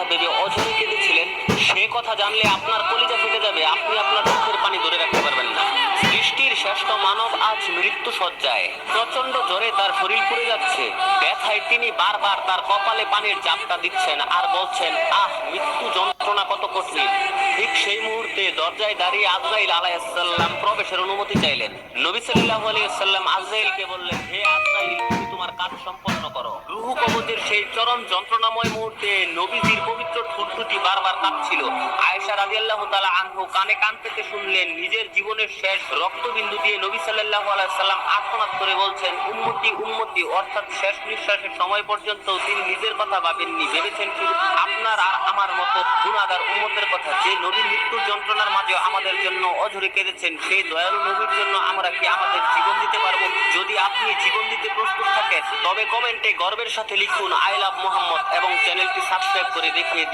ভেবে অঝরে কেঁদেছিলেন, সে কথা জানলে আপনার কলিজা ফেটে যাবে, আপনি আপনার চোখের পানি ধরে রাখতে পারবেন না। সৃষ্টির শ্রেষ্ঠ মানব আজ মৃত্যু সজ্জায়, প্রচন্ড জ্বরে তার শরীর পুড়ে যাচ্ছে, ব্যথায় তিনি বারবার তার কপালে পানির চাপটা দিচ্ছেন আর বলছেন, আহ, মৃত্যু যন্ত্রণা কত কঠিন। ঠিক সেই মুহূর্তে দরজায় দাঁড়িয়ে আজরাইল আলাইহিস সালাম প্রবেশের অনুমতি চাইলেন। নবী সাল্লাল্লাহু আলাইহি ওয়াসাল্লাম আজরাইলকে বললেন, হে আজরাইল, তুমি তোমার কাজ সম্পন্ন করো। রূহ কবজের সেই চরম যন্ত্রণাময় মুহূর্তে নবীজির পবিত্র ঠোঁট দুটি বারবার কাঁপছিল। আয়েশা রাদিয়াল্লাহু তাআলা আনহু কানে কান পেতে শুনলেন, নিজের জীবনের শেষ রক্তবিন্দু দিয়ে নবী সাল্লাল্লাহু আলাইহি সাল্লাম আর্তনাদ করে বলছেন, উম্মতি উম্মতি, অর্থাৎ শেষ নিঃশ্বাসের সময় পর্যন্ত তিনি নিজের কথা ভাবেননি, ভেবেছেন শুধু আপনার আর আমার মতো গুনাহগার উম্মতের কথা। যে নবীর মৃত্যুর যন্ত্রণার মাঝে আমাদের জন্য অঝরে কেঁদেছেন, সেই দয়ালু নবীর জন্য আমরা কি আমাদের জীবন দিতে পারবো? যদি আপনি জীবন দিতে প্রস্তুত থাকেন তবে কমেন্টে গর্বের সাথে লিখুন, আই লাভ মুহাম্মদ, এবং চ্যানেলটি সাবস্ক্রাইব করে দেখিয়ে